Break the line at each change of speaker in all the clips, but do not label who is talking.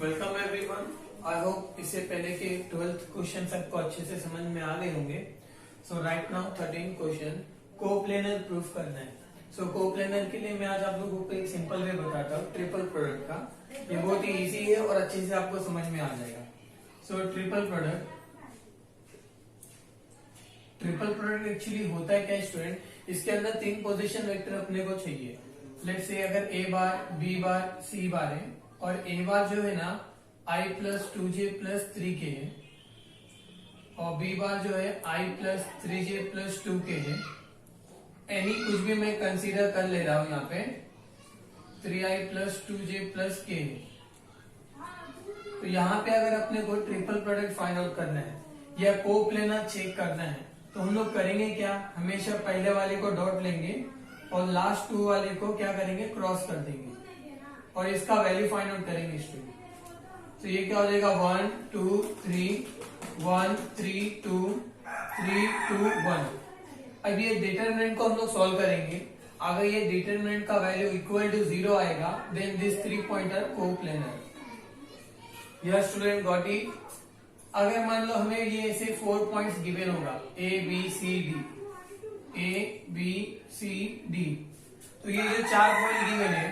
Welcome everyone. I hope इससे पहले के 12th क्वेश्चन सबको अच्छे से समझ में आ गए होंगे। So right now 13 question coplanar proof करना है। सो कोप्लेनर के लिए मैं आज आप लोगों को एक सिंपल वे बताता हूँ ट्रिपल प्रोडक्ट का। ये बहुत ही इजी है और अच्छे से आपको समझ में आ जाएगा। सो ट्रिपल प्रोडक्ट एक्चुअली होता है क्या स्टूडेंट, इसके अंदर 3 पोजीशन वेक्टर अपने को चाहिए। लेट्स से अगर ए बार, बी बार, सी बार है और ए बार जो है ना i plus 2j plus 3k है और बी बार जो है i plus 3j plus 2k है। एनी कुछ भी मैं कंसीडर कर ले रहा हूं यहाँ पे 3i plus 2j plus k है। तो यहाँ पे अगर अपने को ट्रिपल प्रोडक्ट फाइंड आउट करना है या कोप्लेनर चेक करना है तो हम लोग करेंगे क्या, हमेशा पहले वाले को डॉट लेंगे और लास्ट 2 वाले को क्या करेंगे, क्रॉस कर देंगे और इसका वैल्यू फाइंड आउट करेंगे स्टूडेंट। तो ये क्या हो जाएगा 1 2 3 1 3 2 3 2 1। अब ये डिटरमिनेंट को हम लोग सॉल्व करेंगे। अगर ये डिटरमिनेंट का वैल्यू इक्वल टू 0 आएगा देन दिस 3 पॉइंटर कोप्लेनर। यह स्टूडेंट गॉट इट। अगर मान लो हमें ये ऐसे 4 पॉइंट्स गिवन होगा ए बी सी डी, तो ये जो 4 पॉइंट गिवन है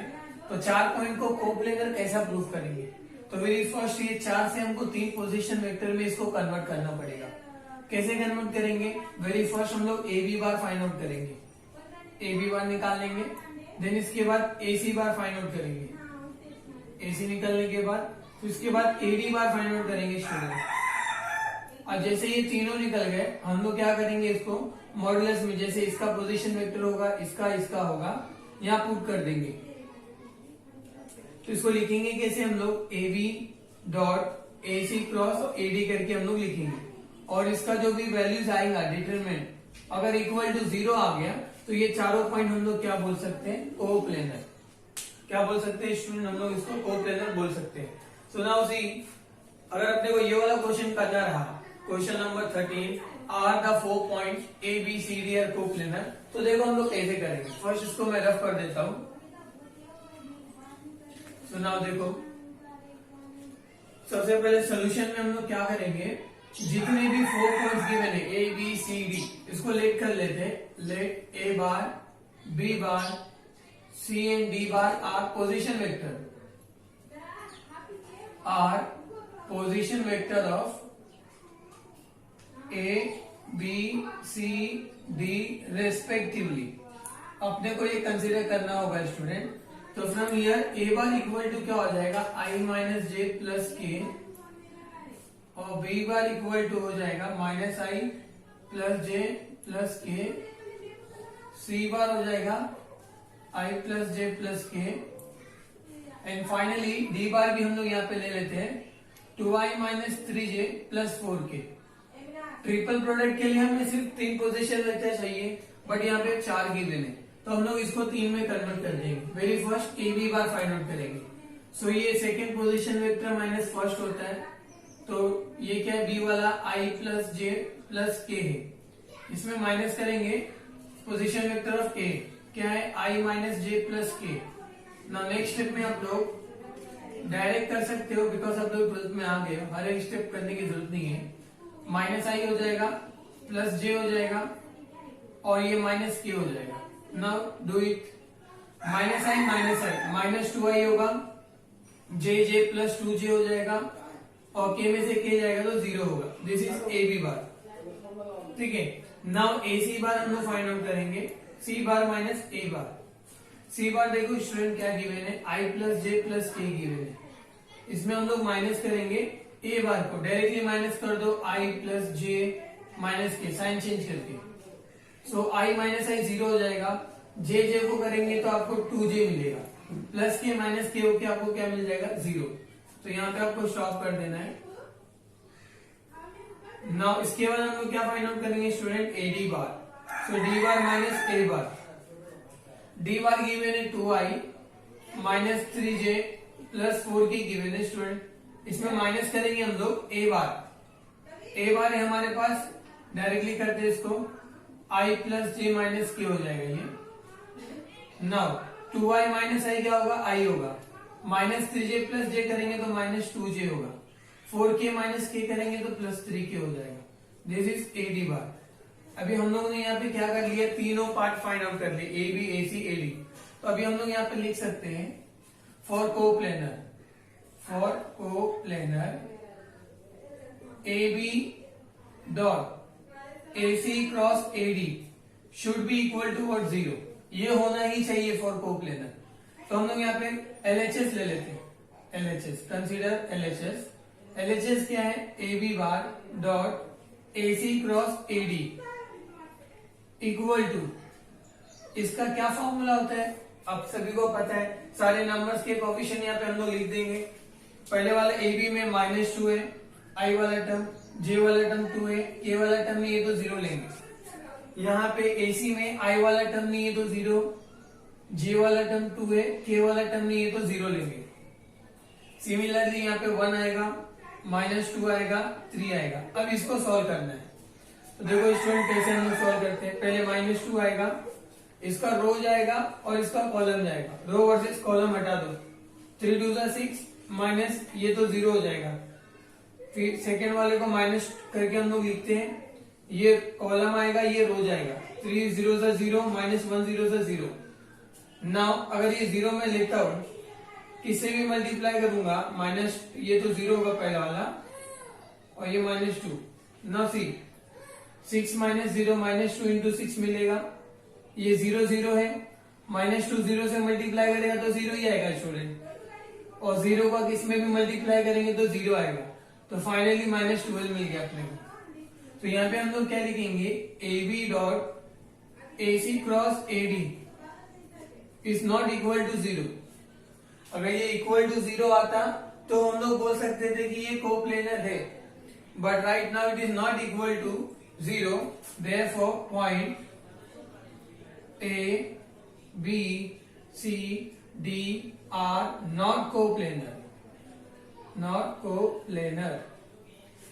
तो 4 पॉइंट को कोप्लेनर कैसा प्रूफ करेंगे। तो वेरी फर्स्ट ये 4 से हमको 3 पोजीशन वेक्टर में इसको कन्वर्ट करना पड़ेगा। कैसे कन्वर्ट करेंगे, वेरी फर्स्ट हम लोग A B bar find out करेंगे, ए बी बार निकाल लेंगे। देन इसके बाद ए सी बार फाइंड आउट करेंगे, ए सी निकालने के बाद तो इसके बाद A D bar find out करेंगे स्टूडेंट। और जैसे ये तीनों निकल गए हम लोग क्या करेंगे, इसको मॉडुलस में जैसे इसका पोजीशन वेक्टर होगा इसका होगा यहाँ पुट कर देंगे। तो इसको लिखेंगे कैसे हम लोग, A B dot A C cross A D करके हम लोग लिखेंगे और इसका जो भी वैल्यूज आएगा डिटरमिनेंट अगर इक्वल टू 0 आ गया तो ये चारों पॉइंट हम लोग क्या बोल सकते हैं, कोप्लेनर। क्या बोल सकते हैं स्टूडेंट, हम लोग इसको कोप्लेनर बोल सकते हैं। सो नाउ सी, अगर अपने को ये वाला क्वेश्चन करना रहा, question number 13 are the 4 points A B C D are coplanar, तो देखो हम लोग कैसे करेंगे। फर्स्ट इसको मैं रफ कर देता हूं। तो नाउ देखो, सबसे पहले सोल्यूशन में हम लोग क्या करेंगे, जितने भी 4 पॉइंट्स गिवन है ए बी सी डी इसको लेट कर लेते हैं। Let A bar, B bar, C and D bar are position vector of A B C D respectively. अपने को ये कंसीडर करना होगा स्टूडेंट। तो from here A bar equal to क्या हो जाएगा, आई माइनस जे प्लस के और बी बार इक्वल टू हो जाएगा माइनस आई प्लस जे प्लस के, सी बार हो जाएगा आई प्लस जे प्लस के एंड फाइनली डी बार भी हम लोग यहाँ पे ले लेते हैं 2i minus 3j plus 4k। Triple product के लिए हमें सिर्फ 3 पोजीशन वेक्टर चाहिए बट यहाँ पे 4 गिवन है तो हम लोग इसको 3 में कन्वर्ट कर देंगे। Very first A B bar find out करेंगे। सो ये second position vector minus first होता है तो ये क्या है, बी वाला आई प्लस जे प्लस के है। इसमें माइनस करेंगे पोजीशन वेक्टर ऑफ ए, क्या है आई माइनस जे प्लस के। ना नेक्स्ट स्टेप में आप लोग डायरेक्ट कर सकते हो बिकॉज आप लोग 12th में आ गए हो, हर एक स्टेप करने की जरूरत नहीं है। माइनस आई हो जाएगा प्लस जे हो जाएगा और ये माइनस के हो जाएगा। Now do it, minus I minus 2i होगा, जे प्लस 2j हो जाएगा और के में से के जाएगा तो 0 होगा। This is A B bar, ठीक है। नाउ ए सी बार हम लोग फाइंड आउट करेंगे, सी बार माइनस ए बार। सी बार देखो स्टूडेंट क्या गिवन है, आई प्लस जे प्लस के गिवन है। इसमें हम लोग माइनस करेंगे ए बार को, डायरेक्टली माइनस कर दो आई प्लस जे माइनस के, साइन चेंज करके। सो आई माइनस आई 0 हो जाएगा, जे को करेंगे तो आपको 2j मिलेगा, प्लस के माइनस के होके आपको क्या मिल जाएगा 0। तो यहाँ पे आपको स्टॉप कर देना है। नाउ इसके बाद हम लोग क्या फाइंड आउट करेंगे student, A D bar. So D bar minus A bar, D bar given है 2i minus 3j plus 4k given है स्टूडेंट। इसमें माइनस करेंगे हम लोग ए बार है हमारे पास, डायरेक्टली करते हैं इसको, आई प्लस जे माइनस के हो जाएगा ये। नाउ 2i माइनस आई क्या होगा, आई होगा, माइनस 3j प्लस जे करेंगे तो माइनस 2j होगा, 4k माइनस k करेंगे तो प्लस 3k हो जाएगा। दिस इज एडी बार। अभी हम लोगों ने यहाँ पे क्या कर लिया, तीनों पार्ट फाइंड आउट कर लिए, A B A C A D. तो अभी हम लोग यहाँ पे लिख सकते हैं for coplanar A B dot A C cross A D should be equal to what 0, ये होना ही चाहिए फॉर कोप्लेनर। तो हम लोग यहाँ पे LHS ले लेते हैं, LHS कंसीडर LHS क्या है, A B bar dot A C cross A D equal to, इसका क्या फॉर्मूला होता है आप सभी को पता है, सारे नंबर्स के कोफिशिएंट यहाँ पे हम लोग लिख देंगे। पहले वाला ए बी में -2 है, आई वाला टर्म, जे वाला टर्म 2 है, के वाला टर्म नहीं है तो 0 लेंगे। यहाँ पे ए सी में आई वाला टर्म नहीं है तो 0, जे वाला टर्म 2 है, के वाला टर्म नहीं है तो 0 लेंगे। सिमिलरली यहाँ पे 1 आएगा, -2 आएगा, 3 आएगा। अब इसको सॉल्व करना है, तो देखो स्टूडेंट कैसे हम लोग सॉल्व करते हैं। पहले -2 आएगा, इसका रो जाएगा और इसका कॉलम जाएगा, रो वर्सेस कॉलम हटा दो, 3 2 6 माइनस ये तो 0 हो जाएगा। फिर सेकेंड वाले को माइनस करके हम लोग लिखते हैं, ये कॉलम आएगा, ये रो जाएगा, 3 0 0 -1 0 0। नाउ अगर ये 0 में लेता हूं, किससे भी मल्टीप्लाई करूंगा, माइनस ये तो 0 होगा पहला वाला और ये -2। नाउ सी 6 - 0 -2 इंटू 6 मिलेगा, ये 0 0 है, -2 0 से मल्टीप्लाई करेगा तो 0 ही आएगा स्टूडेंट, और 0 का किस में भी मल्टीप्लाई करेंगे तो 0 आएगा। तो फाइनली -12 मिल गया अपने को। तो यहाँ पे हम लोग क्या लिखेंगे, A B dot A C cross A D is not equal to 0। अगर ये इक्वल टू 0 आता तो हम लोग बोल सकते थे कि ये कोप्लेनर है, but right now it is not equal to 0, therefore point A, B, C, D are not coplanar, not coplanar।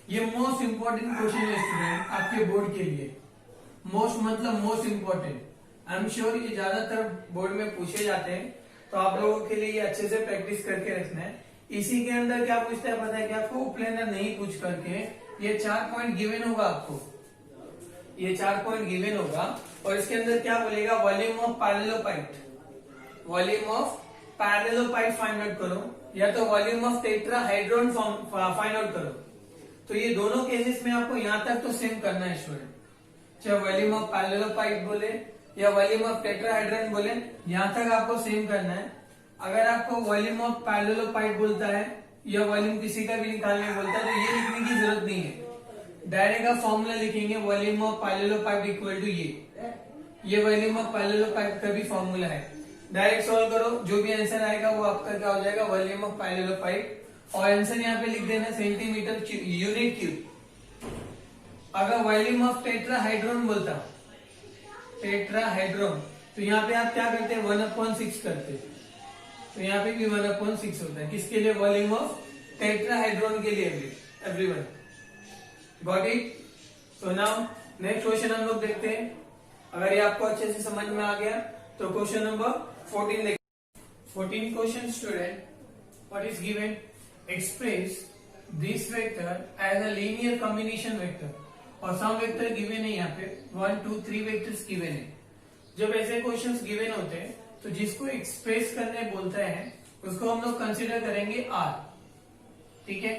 ये मोस्ट इंपॉर्टेंट क्वेश्चन है स्टूडेंट आपके बोर्ड के लिए, मोस्ट मतलब most important. I am sure ये ज्यादातर board में पूछे जाते हैं, तो आप लोगों के लिए ये अच्छे से प्रैक्टिस करके रखना है। इसी के अंदर क्या पूछता है पता है क्या, कोप्लेनर नहीं पूछ करके ये 4 पॉइंट गिवन होगा आपको, ये 4 पॉइंट गिवन होगा और इसके अंदर क्या बोलेगा, volume of parallelopiped, volume of parallelopiped find out करो, या तो volume of tetrahedron find out करो। तो ये दोनों केसेस में आपको यहाँ तक तो सेम करना है स्टूडेंट, चाहे वॉल्यूम ऑफ पैरेललोपाइड बोले या वॉल्यूम ऑफ टेट्राहेड्रॉन बोले, यहाँ तक आपको सेम करना है। अगर आपको वॉल्यूम ऑफ पैरेललोपाइड बोलता है या वॉल्यूम किसी का भी निकालने बोलता है तो ये लिखने की जरूरत नहीं है, डायरेक्ट आप फॉर्मूला लिखेंगे, वॉल्यूम ऑफ पैरेललोपाइड इक्वल टू ये वॉल्यूम ऑफ पैरेललोपाइड का भी फॉर्मूला है। डायरेक्ट सॉल्व करो, जो भी आंसर आएगा वो आपका क्या हो जाएगा, वॉल्यूम ऑफ पैरेललोपाइड, और आंसर यहाँ पे लिख देना सेंटीमीटर यूनिट क्यूब। अगर वॉल्यूम ऑफ टेट्राहेड्रॉन बोलता, टेट्राहेड्रॉन, तो यहाँ पे आप क्या करते हैं, 1/6 करते हैं, तो यहाँ पे भी 1/6 होता है, किसके लिए, वॉल्यूम ऑफ टेट्राहेड्रॉन के लिए। Everyone got it? So now next question हम लोग देखते हैं। अगर ये आपको अच्छे से समझ में आ गया तो क्वेश्चन नंबर 14 देखते हैं। 14 question student, what is given, express this vector as a linear combination vector, और सम वेक्टर गिवन है, यहाँ पे 1 2 3 वेक्टर्स गिवन है। जब ऐसे क्वेश्चंस गिवन होते हैं तो जिसको एक्सप्रेस करने बोलते हैं उसको हम लोग कंसिडर करेंगे R, ठीक है।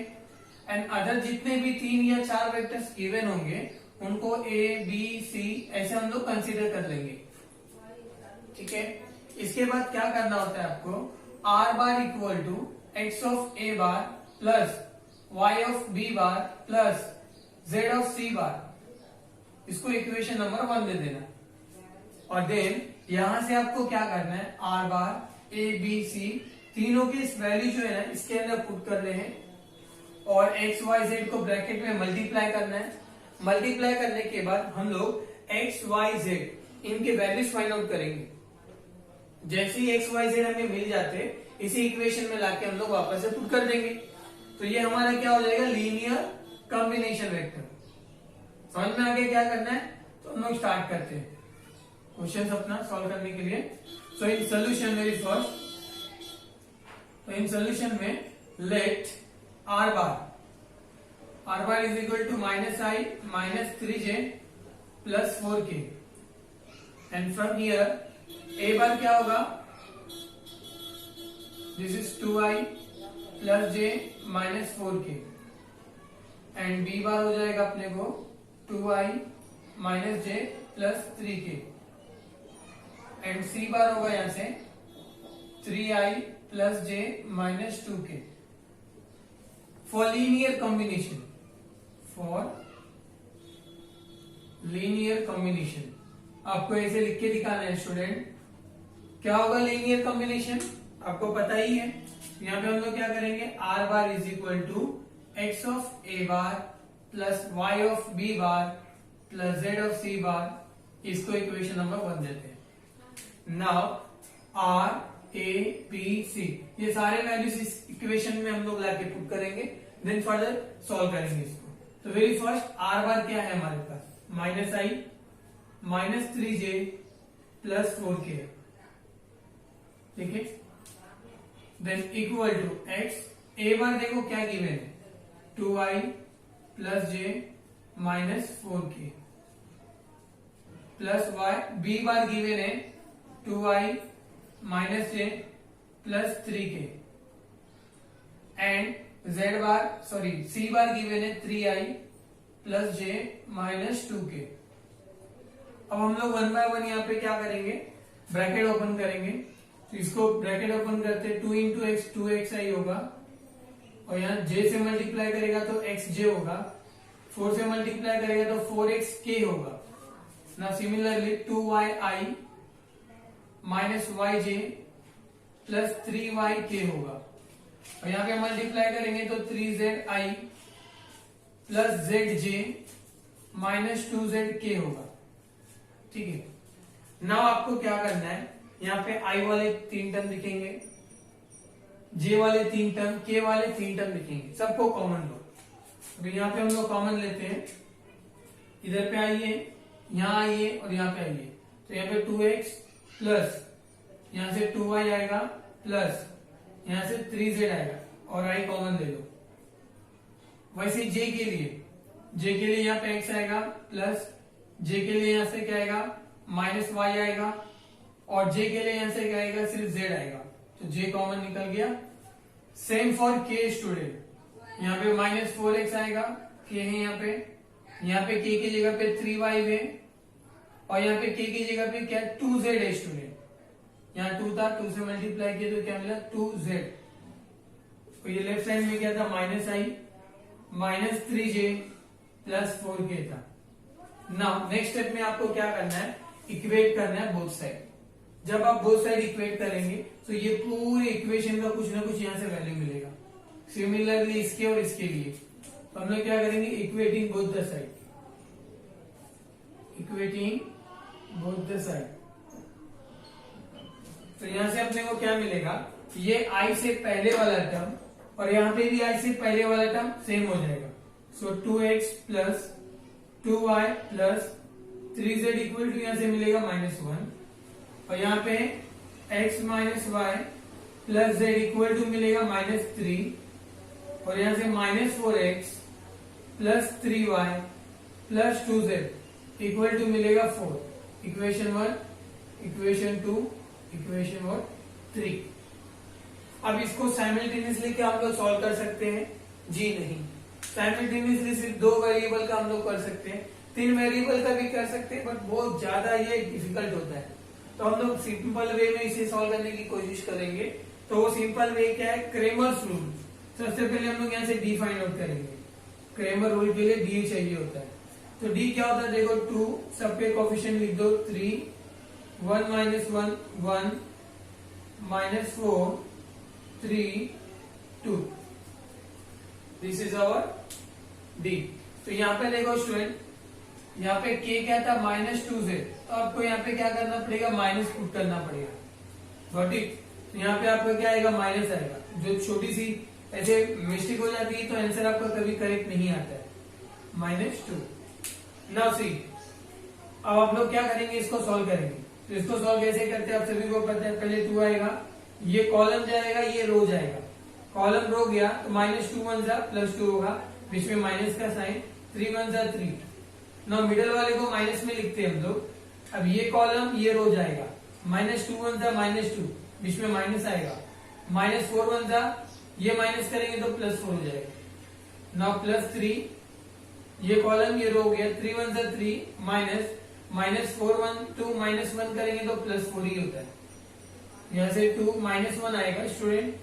एंड अदर जितने भी 3 या 4 वेक्टर्स गिवन होंगे उनको A B C ऐसे हम लोग कंसिडर कर लेंगे, ठीक है। इसके बाद क्या करना होता है आपको, R bar equal to x of A bar plus y of B bar plus z of C bar, इसको इक्वेशन नंबर 1 दे देना। और देन यहां से आपको क्या करना है, R bar A B C तीनों की इस वैल्यू जो है ना इसके अंदर पुट कर रहे हैं, और x y z को ब्रैकेट में मल्टीप्लाई करना है। मल्टीप्लाई करने के बाद हम लोग x y z इनके वैल्यूज फाइंड आउट करेंगे। जैसे ही x y z हमें मिल जाते इसी इक्वेशन में लाके हम लोग वापस से पुट कर देंगे, तो ये हमारा क्या हो जाएगा, लीनियर कॉम्बिनेशन वेक्टर। समझ में आगे क्या करना है, तो हम लोग स्टार्ट करते हैं क्वेश्चन अपना सॉल्व करने के लिए। So in solution very first, तो इन सोल्यूशन में let R bar is equal to -i -3j plus 4k and from here A bar क्या होगा, this is 2i plus j minus 4k and B bar हो जाएगा अपने को 2i minus j plus 3k and C bar होगा यहां से 3i plus j minus 2k for linear combination, आपको ऐसे लिख के दिखाना है स्टूडेंट। क्या होगा लीनियर कॉम्बिनेशन, आपको पता ही है। यहाँ पे हम लोग क्या करेंगे, R bar is equal to x of A bar plus y of B bar plus z of C bar, इसको इक्वेशन नंबर 1 देते हैं। Now R A B C, ये सारे वैल्यूज इस इक्वेशन में हम लोग लाके पुट करेंगे, देन फर्दर सॉल्व करेंगे इसको। तो वेरी फर्स्ट आर बार क्या है हमारे पास, -i -3j प्लस 4k, ठीक है। Then equal to x, A bar देखो क्या गिवन है 2i plus j minus 4k plus y, B bar given है 2i minus j plus 3k and z bar C bar given है 3i plus j minus 2k। अब हम लोग 1 bye 1 यहाँ पे क्या करेंगे, ब्रैकेट ओपन करेंगे। तो इसको ब्रैकेट ओपन करते 2 इंटू एक्स 2xi होगा और यहाँ j से मल्टीप्लाई करेगा तो xj होगा, 4 से मल्टीप्लाई करेगा तो 4xk होगा। ना similarly 2yi minus yj plus 3yk होगा और यहाँ पे मल्टीप्लाई करेंगे तो 3zi plus zj minus 2zk होगा, ठीक है। नाउ आपको क्या करना है, यहाँ पे i वाले 3 टर्म दिखेंगे, j वाले 3 टर्म, k वाले 3 टर्म दिखेंगे, सबको कॉमन लो। तो यहाँ पे हम लोग कॉमन लेते हैं, इधर पे आइए, यहाँ आइए और यहाँ पे आइए। तो यहाँ पे 2x प्लस यहाँ से 2y आएगा प्लस यहाँ से 3z आएगा और i कॉमन ले लो। वैसे j के लिए यहाँ पे x आएगा प्लस j के लिए यहाँ से क्या आएगा माइनस y आएगा और j के लिए यहाँ से क्या आएगा सिर्फ z आएगा, तो j कॉमन निकल गया। सेम फॉर k स्टूडेंट, यहाँ पे माइनस 4x आएगा, k है यहाँ पे k की जगह पे 3y है और यहाँ पे k की जगह पे क्या 2z है स्टूडेंट। यहाँ 2 था, 2 से मल्टीप्लाई किया तो क्या मिला 2z। तो ये लेफ्ट साइड में क्या था -i minus 3j plus 4k था। नाउ नेक्स्ट स्टेप में आपको क्या करना है, इक्वेट करना है बोथ साइड। जब आप बोथ साइड इक्वेट करेंगे तो ये पूरे इक्वेशन का कुछ ना कुछ यहाँ से वैल्यू मिलेगा। सिमिलरली इसके और इसके लिए तो हम लोग क्या करेंगे, equating both the side, equating both the side. तो यहां से अपने को क्या मिलेगा, ये i से पहले वाला टर्म और यहाँ पे भी i से पहले वाला टर्म सेम हो जाएगा। So 2x plus 2y plus 3z equal to यहाँ से मिलेगा -1 और यहाँ पे x minus y plus z equal to मिलेगा -3 और यहाँ से -4x plus 3y plus 2z equal to मिलेगा 4। Equation 1, equation 2, equation 3। अब इसको साइमल्टेनियसली क्या हम लोग सॉल्व कर सकते हैं, जी नहीं। साइमल्टेनियसली सिर्फ 2 वेरिएबल का हम लोग कर सकते हैं, 3 वेरिएबल का भी कर सकते हैं, बट बहुत ज्यादा ये डिफिकल्ट होता है। तो हम लोग सिंपल वे में इसे सॉल्व करने की कोशिश करेंगे। तो वो सिंपल वे क्या है, क्रेमर्स रूल। सबसे पहले हम लोग यहाँ से डी फाइंड आउट करेंगे। क्रेमर रूल के लिए डी चाहिए होता है। तो डी क्या होता है, देखो 2 सबके कोफिशिएंट लिख दो 3, 1 माइनस 1 1 माइनस 4 3 2। This is our D. तो यहाँ पे देखो स्टूडेंट, यहाँ पे k क्या था -2z, तो आपको यहाँ पे क्या करना पड़ेगा, माइनस पुट करना पड़ेगा। Got it. तो यहाँ पे आपको क्या आएगा, माइनस आएगा। जो छोटी सी ऐसे मिस्टेक हो जाती है तो आंसर आपका कभी करेक्ट नहीं आता है, -2। नाउ सी, अब आप लोग क्या करेंगे, इसको सॉल्व करेंगे। तो इसको सॉल्व कैसे करते हैं आप सभी को पता है। पहले 2 आएगा, ये कॉलम जाएगा, ये रो जाएगा। कॉलम रो गया तो -2 1 जा +2 होगा, बीच में माइनस का साइन, 3 1 जा 3। ना मिडल वाले को माइनस में लिखते हैं हम लोग। अब ये कॉलम ये रो जाएगा, -2 1 जा -2, बीच में माइनस आएगा, -4 1 जा, ये माइनस करेंगे तो +4 हो जाएगा। नाउ +3, ये कॉलम ये रो हो गया, 3 1 जा 3, -4 1 2 -1 करेंगे तो +4 ही होता है। यहाँ से 2 -1 आएगा स्टूडेंट,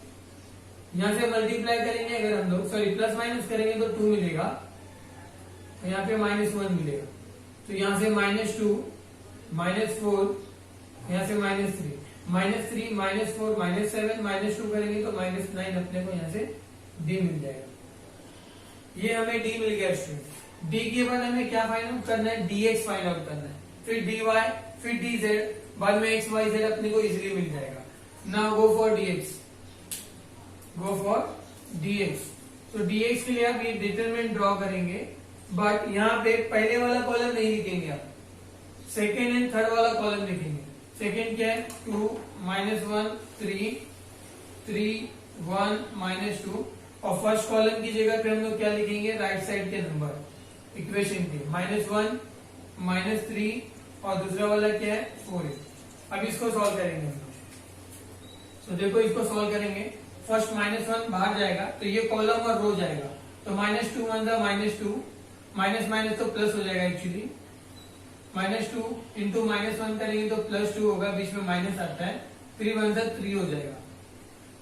यहाँ से मल्टीप्लाई करेंगे अगर हम लोग, सॉरी प्लस माइनस करेंगे तो 2 मिलेगा, तो यहाँ पे -1 मिलेगा। तो यहाँ से -2 -4, यहाँ से -3 -3 -4 -7 -2 करेंगे तो -9 अपने को यहाँ से डी मिल जाएगा। ये हमें डी मिल गया स्टूडेंट। डी के बाद हमें क्या फाइंड आउट करना है, dx फाइंड आउट करना है, फिर dy, फिर dz, बाद में x y z अपने को इजीली मिल जाएगा। Now go for dx, go for dx। तो dx के लिए आप ये डिटरमिनेंट ड्रॉ करेंगे, बट यहाँ पे पहले वाला कॉलम नहीं लिखेंगे आप, सेकेंड एंड थर्ड वाला कॉलम लिखेंगे। सेकेंड क्या है, 2 -1 3 3 1 -2, और फर्स्ट कॉलम की जगह पे हम लोग क्या लिखेंगे, राइट साइड के नंबर इक्वेशन के, -1 -3, और दूसरा वाला क्या है 4 है। अब इसको सॉल्व करेंगे हम लोग। तो देखो इसको सॉल्व करेंगे, फर्स्ट -1 बाहर जाएगा तो ये कॉलम और रो जाएगा, तो -2 1 जा -2, माइनस माइनस तो प्लस हो जाएगा एक्चुअली, -2 इंटू -1 करेंगे तो +2 होगा, बीच में माइनस आता है, 3 1 जा 3 हो जाएगा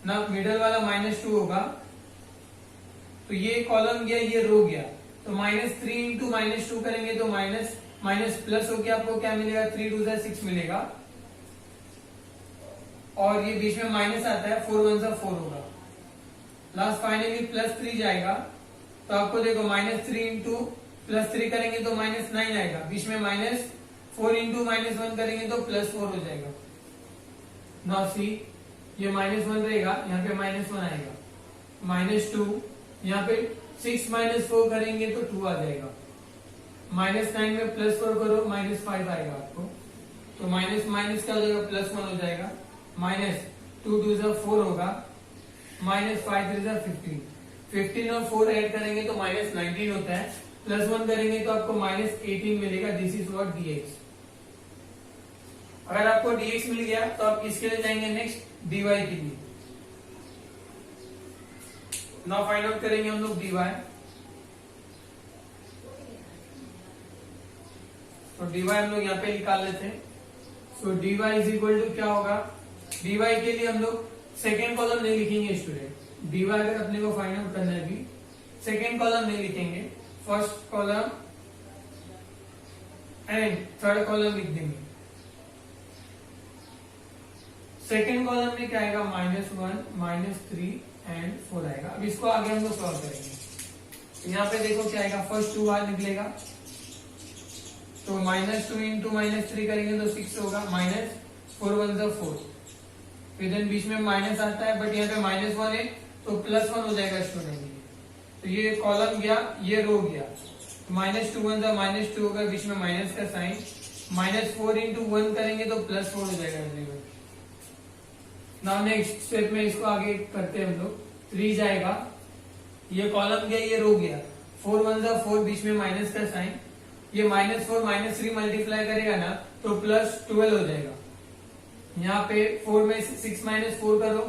ना, मिडल वाला -2 होगा, तो ये कॉलम गया ये रो गया, तो -3 इंटू -2 करेंगे तो माइनस प्लस हो गया, आपको क्या मिलेगा, 3 2 जा 6 मिलेगा, और ये बीच में माइनस आता है, 4 1 जा 4 होगा, लास्ट फाइनली +3 जाएगा, तो आपको देखो -3 इंटू +3 करेंगे तो -9 आएगा, बीच में -4 इंटू -1 करेंगे तो +4 हो जाएगा। नाउ सी, ये -1 रहेगा, यहाँ पे -1 आएगा, -2, यहाँ पे 6 -4 करेंगे तो 2 आ जाएगा, -9 में +4 करो, -5 आएगा आपको, तो माइनस माइनस क्या हो जाएगा, +1 हो जाएगा, -2 2 जा 4 होगा, -5 3 जा 15 और 4 ऐड करेंगे तो -19 होता है, +1 करेंगे तो आपको -18 मिलेगा। This is what dx। अगर आपको dx मिल गया तो आप किसके लिए जाएंगे, नेक्स्ट dy के लिए। नाउ फाइंड आउट करेंगे हम लोग dy। तो dy हम लोग यहाँ पे निकाल लेते हैं। सो dy इज इक्वल टू क्या होगा, dy के लिए हम लोग सेकेंड कॉलम नहीं लिखेंगे स्टूडेंट, dy अगर अपने को फाइंड आउट करना है भी, सेकेंड कॉलम नहीं लिखेंगे, first column and third column लिख देंगे। सेकेंड कॉलम में क्या आएगा, -1 -3 एंड 4 आएगा। अब इसको आगे हम लोग सॉल्व करेंगे। यहाँ पे देखो क्या आएगा, फर्स्ट 2 बार निकलेगा, तो -2 इंटू -3 करेंगे तो 6 होगा, -4 1 जा 4, फिर देन बीच में माइनस आता है, बट यहाँ पे -1 है तो +1 हो जाएगा स्टूडेंट। तो ये कॉलम गया, ये रो गया, -2 1 जा -2 होगा, बीच में माइनस का साइन, -4 इंटू 1 करेंगे तो +4 हो जाएगा। नाउ नेक्स्ट स्टेप में इसको आगे करते हैं हम लोग, 3 जाएगा, ये कॉलम गया ये रो गया, 4 1 जा 4, बीच में माइनस का साइन, ये -4 -3 मल्टीप्लाई करेगा ना तो +12 हो जाएगा। यहाँ पे 4 में 6 -4 करो,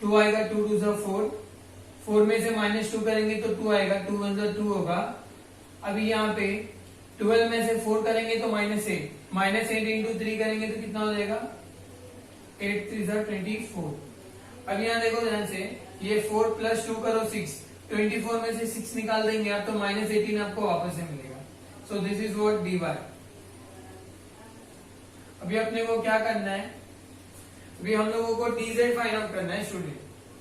2 आएगा, 2 2 जा 4, 4 में से -2 करेंगे तो 2 आएगा, 2 1 जा 2 होगा। अभी यहाँ पे 12 में से 4 करेंगे तो -8 इंटू 3 करेंगे तो कितना हो जाएगा, 8 3 जा 24। अब यहाँ देखो ध्यान से, ये 4 + 2 करो 6, 24 में से 6 निकाल देंगे आप तो -18 आपको वापस से मिलेगा। सो दिस इज व्हाट dy। अभी अपने को क्या करना है, अभी हम लोगों को dz फाइंड आउट करना है स्टूडेंट।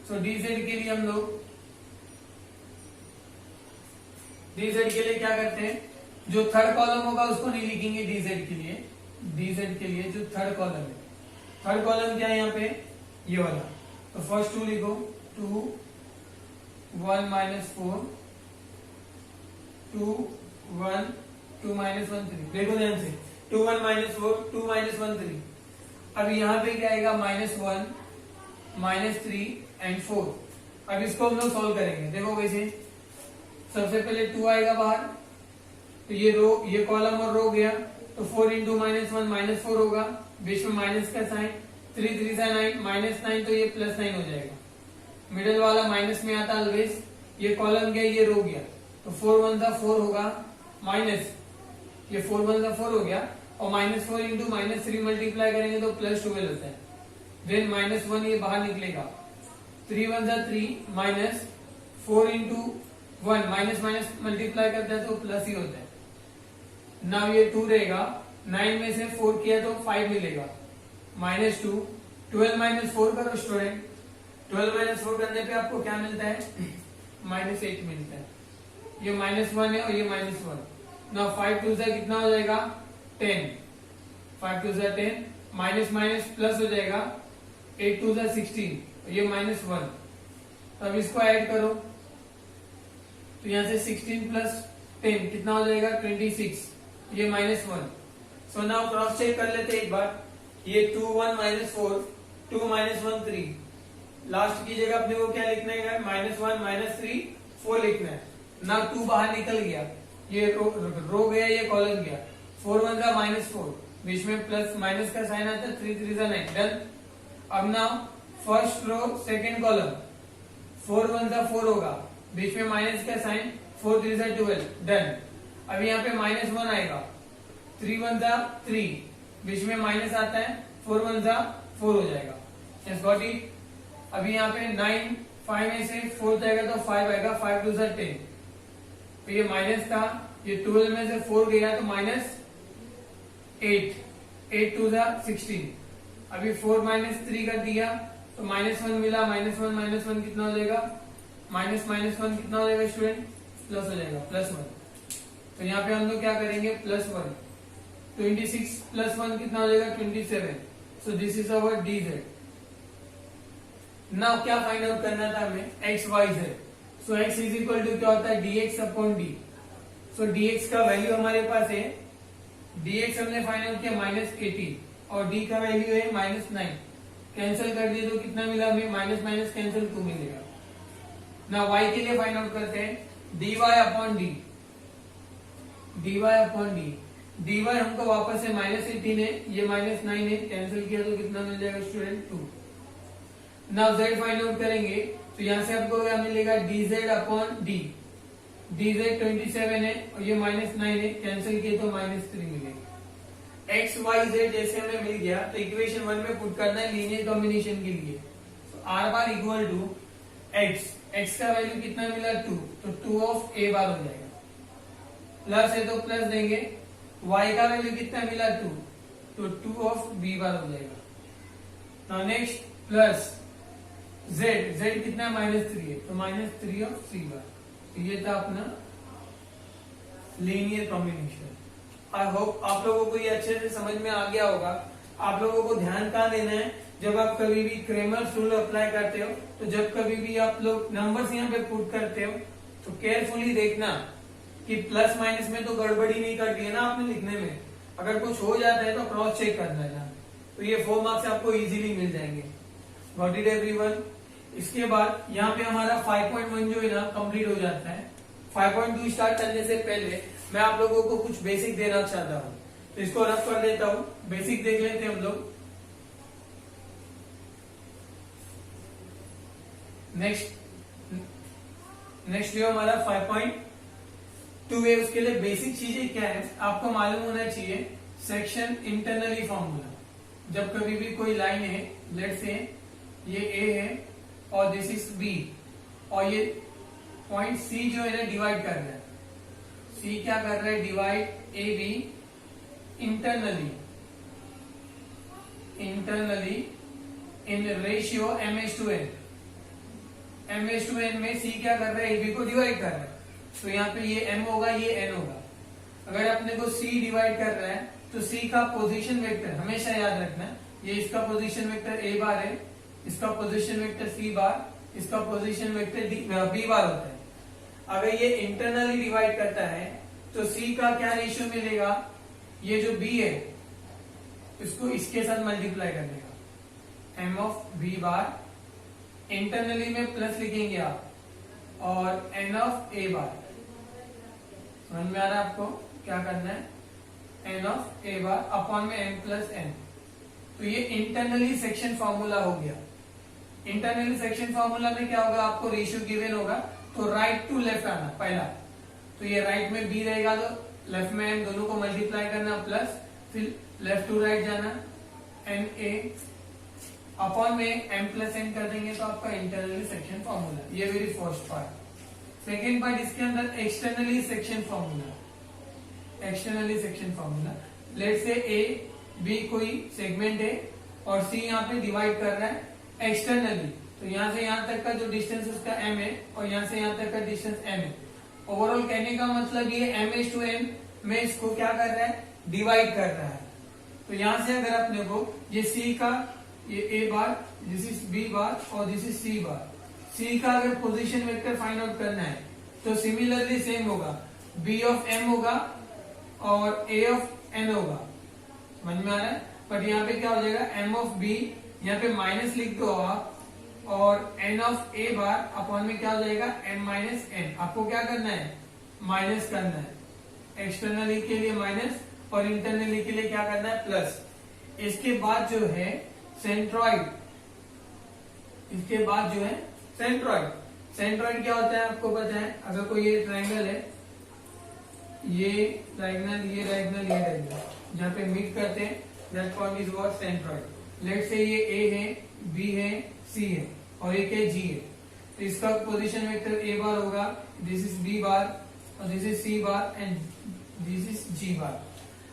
सो dz के लिए हम लोग dz के लिए क्या करते हैं, जो थर्ड कॉलम होगा उसको नहीं लिखेंगे dz के लिए। dz के लिए जो थर्ड कॉलम है, थर्ड कॉलम क्या है यहाँ पे, ये वाला, तो फर्स्ट 2 लिखो, 2 1 -4 2 1 2 -1 3। देखो ध्यान से, 2 1 -4 2 -1 3। अब यहाँ पे क्या आएगा, -1 -3 एंड 4। अब इसको हम लोग सॉल्व करेंगे। देखो कैसे, सबसे पहले 2 आएगा बाहर, तो ये कॉलम और रो गया, तो 4 इंटू -1 -4 होगा, बीच में माइनस का साइन, 3 3 से 9 -9, तो ये +9 हो जाएगा। मिडिल वाला माइनस में आता ऑलवेज, ये कॉलम गया ये रो गया, तो 4 1 सा 4 होगा, माइनस ये 4 1 सा 4 हो गया, और -4 इंटू -3 मल्टीप्लाई करेंगे तो +12 होता है। देन -1 ये बाहर निकलेगा, 3 1 सा 3 minus 4 into 1 minus minus multiply करता है तो प्लस ही होता है। नाउ ये 2 रहेगा, 9 में से 4 किया तो 5 मिलेगा, -2, 12 -4 करो स्टूडेंट, 12 -4 करने पे आपको क्या मिलता है, -8 मिलता है। ये -1 है और ये -1। नाउ 5 2 से कितना हो जाएगा, 10, 5 2 से 10, माइनस माइनस प्लस हो जाएगा, 8 2 से 16, ये -1। तो अब इसको ऐड करो, तो यहां से 16 प्लस 10 कितना हो जाएगा, 26, ये -1। सो नाउ क्रॉस चेक कर लेते एक बार, ये 2 1 -4, 2 -1 3, लास्ट की जगह अपने को क्या लिखना है, -1 -3 4 लिखना है। ना 2 बाहर निकल गया, ये रो गया, ये कॉलम गया, 4 1 का -4, बीच में प्लस माइनस का साइन आता है, 3 3 का 9, डन। अब ना फर्स्ट रो सेकंड कॉलम, 4 1 का 4 होगा, बीच में माइनस का साइन, 4 3 का 12, डन। अब यहाँ पे -1 आएगा, 3 1 का 3, बीच में माइनस आता है, 4 1 का 4 हो जाएगा, यस गॉट इट। अभी यहाँ पे 9 5 में से 4 जाएगा तो 5 आएगा, 5 2 10, तो ये माइनस था, ये 12 में से 4 गया तो -8, 8 2 16। अभी 4 -3 कर दिया तो -1 मिला, -1 कितना हो जाएगा, -1 कितना हो जाएगा स्टूडेंट, प्लस हो जाएगा, +1। तो यहाँ पे हम लोग क्या करेंगे, +1, 26 + 1 कितना हो जाएगा, 27। So this is our dz। Now क्या फाइंड आउट करना था हमें, x y z। So x is equal to क्या होता है, dx upon d। So dx का वैल्यू हमारे पास है, dx हमने फाइंड आउट किया -18, और d का वैल्यू है -9। कैंसिल कर दिए तो कितना मिला हमें, माइनस माइनस कैंसिल 2 मिलेगा। ना y के लिए फाइंड आउट करते हैं, dy upon d, dy upon d, dy हमको वापस से -18 है, ये -9 है, कैंसिल किया तो कितना मिल जाएगा student, 2। Now z find out करेंगे, तो यहां से आपको क्या मिलेगा, dz अपॉन d, dz 27 है और ये -9 है, कैंसिल किए तो -3 मिलेगा। x y z जैसे हमें मिल गया, तो इक्वेशन 1 में पुट करना है लीनियर कॉम्बिनेशन के लिए। r bar equal to x का वैल्यू कितना मिला, 2, तो 2 ऑफ a बार हो जाएगा, प्लस है तो प्लस देंगे, y का वैल्यू कितना मिला, 2, तो 2 ऑफ b बार हो जाएगा। नाउ नेक्स्ट प्लस z कितना है, -3 है, तो -3 ऑफ c बार। तो ये था अपना लीनियर कॉम्बिनेशन। आई होप आप लोगों को ये अच्छे से समझ में आ गया होगा। आप लोगों को ध्यान कहाँ देना है, जब आप कभी भी क्रेमर्स रूल अप्लाई करते हो, तो जब कभी भी आप लोग नंबर्स यहाँ पे पुट करते हो, तो केयरफुली देखना कि प्लस माइनस में तो गड़बड़ी नहीं कर दी है ना आपने लिखने में। अगर कुछ हो जाता है तो क्रॉस चेक करना है, तो ये 4 मार्क्स आपको इजीली मिल जाएंगे। Got it everyone. इसके बाद यहाँ पे हमारा 5.1 जो है ना कंप्लीट हो जाता है। 5.2 स्टार्ट करने से पहले मैं आप लोगों को कुछ बेसिक देना चाहता हूँ, तो इसको रफ कर देता हूँ। बेसिक देख लेते हैं हम लोग। नेक्स्ट जो हमारा 5.2 है, उसके लिए बेसिक चीजें क्या है आपको मालूम होना चाहिए। सेक्शन इंटरनली फॉर्मूला, जब कभी भी कोई लाइन है, लेट से ये ए है और दिस इज बी, और ये पॉइंट सी जो है ना डिवाइड कर रहा है, सी क्या कर रहा है, divide A B internally in ratio m/n। m/n में सी क्या कर रहा है, ए बी को डिवाइड कर रहा है, तो यहाँ पे ये m होगा, ये n होगा। अगर अपने को c डिवाइड कर रहा है तो c का पोजीशन वेक्टर हमेशा याद रखना है, ये इसका पोजीशन वेक्टर a बार है, इसका पोजीशन वेक्टर c बार, इसका पोजीशन वेक्टर b बार होता है। अगर ये इंटरनली डिवाइड करता है तो c का क्या रेशियो मिलेगा, ये जो b है इसको इसके साथ मल्टीप्लाई करने का, m of b bar internally में प्लस लिखेंगे आप और एन ऑफ ए बार, समझ में आ रहा है आपको क्या करना है, N of A bar upon में एन प्लस एन। तो ये इंटरनली सेक्शन फॉर्मूला हो गया। इंटरनली सेक्शन फॉर्मूला में क्या होगा, आपको रेशियो गिवन होगा तो राइट टू लेफ्ट आना पहला, तो ये राइट में बी रहेगा तो लेफ्ट में एन, दोनों को मल्टीप्लाई करना प्लस, फिर लेफ्ट टू राइट जाना एन ए अपॉन में एम प्लस एन कर देंगे तो आपका इंटरनली सेक्शन फॉर्मूला। ये very first part. Second part इसके अंदर externally section formula. Externally section formula, let say A B कोई सेगमेंट है और सी यहाँ पे डिवाइड कर रहा है एक्सटर्नली, तो यहाँ से यहाँ तक का जो डिस्टेंस उसका m है और यहाँ से यहाँ तक का डिस्टेंस m है। ओवरऑल कहने का मतलब ये m/n में इसको क्या कर रहा है, डिवाइड कर रहा है। तो यहाँ से अगर अपने को ये c का, ये a bar, this is b बार और this is c bar, c का अगर पोजीशन वेक्टर फाइंड आउट करना है तो सिमिलरली सेम होगा, b ऑफ m होगा और a ऑफ n होगा, समझ में आ रहा है। बट यहाँ पे क्या हो जाएगा, m ऑफ b, यहाँ पे माइनस लिख दो आप और n of a bar upon में क्या हो जाएगा, m माइनस n। आपको क्या करना है, माइनस करना है, एक्सटर्नली के लिए माइनस और इंटरनली के लिए क्या करना है, प्लस। इसके बाद जो है सेंट्रॉइड, इसके बाद जो है सेंट्रॉइड। सेंट्रॉइड क्या होता है आपको पता है, अगर कोई ये ट्राइंगल है, ये डायगोनल, ये डायगोनल, ये डायगोनल, जहाँ पे मीट करते हैं, that point is what, centroid. Let say ये A है, B है, C है और एक है G है, तो इसका पोजीशन वेक्टर A बार होगा, दिस इज B बार और this is C bar and this is G बार।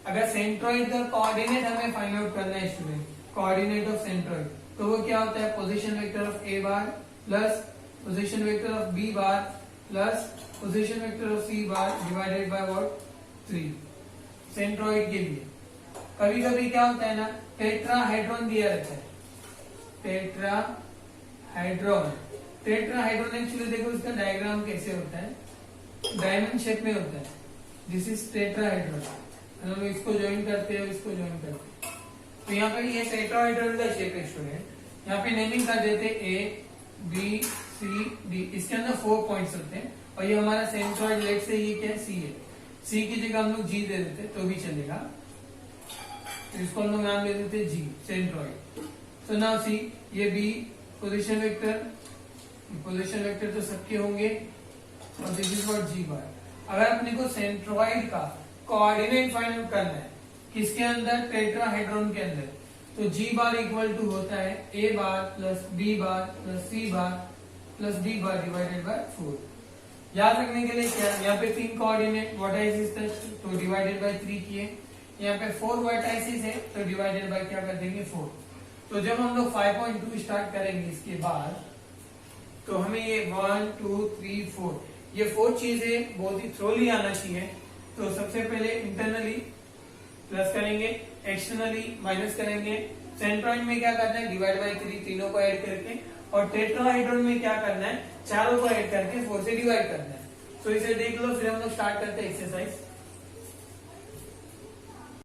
अगर सेंट्रॉइड का कोऑर्डिनेट हमें फाइंड आउट करना है स्टूडेंट, कोऑर्डिनेट ऑफ सेंट्रॉइड, तो वो क्या होता है, position vector of A bar plus position vector of B bar plus position vector of C bar divided by what, 3। Centroid के लिए कभी कभी क्या होता है ना, टेट्राहेड्रॉन दिया रहता है, टेट्राहेड्रॉन। टेट्राहेड्रॉन एक्चुअली देखो इसका डायग्राम कैसे होता है, डायमंड शेप में होता है, दिस इज टेट्राहेड्रॉन। हम इसको ज्वाइन करते हैं, इसको ज्वाइन करते हैं, तो यहाँ पे ये टेट्राहेड्रॉन का शेप है स्टूडेंट। यहाँ पे नेमिंग कर देते A B C D, इसके अंदर 4 पॉइंट्स होते हैं और ये हमारा सेंट्रॉइड, लेट से ये क्या है, C है, C की जगह हम लोग G दे देते तो भी चलेगा, तो इसको हम लोग नाम दे देते G, centroid. So now see, ये B पोजीशन वेक्टर तो सबके होंगे और दिस इज व्हाट G बार। अगर अपने को सेंट्रॉइड का कोऑर्डिनेट फाइंड आउट करना है किसके अंदर, टेट्राहेड्रॉन के अंदर, तो G बार इक्वल टू होता है A bar plus B bar plus C bar plus D bar divided by 4। याद रखने के लिए क्या, यहाँ पे 3 कोऑर्डिनेट वर्टाइसिस थे तो डिवाइडेड बाय 3 किए, यहाँ पे 4 वर्टाइसिस है तो डिवाइडेड बाय क्या कर देंगे, 4। तो जब हम लोग 5.2 स्टार्ट करेंगे इसके बाद, तो हमें ये 1 2 3 4 ये 4 चीजें बहुत ही थ्रोली आना चाहिए। तो सबसे पहले इंटरनली प्लस करेंगे, एक्सटर्नली माइनस करेंगे, सेंट्रॉइड में क्या करना है, डिवाइड बाय 3, तीनों को ऐड करके, और टेट्राहेड्रॉन में क्या करना है, चारों को ऐड करके 4 से डिवाइड करना है। तो इसे देख लो, फिर हम लोग स्टार्ट करते हैं एक्सरसाइज।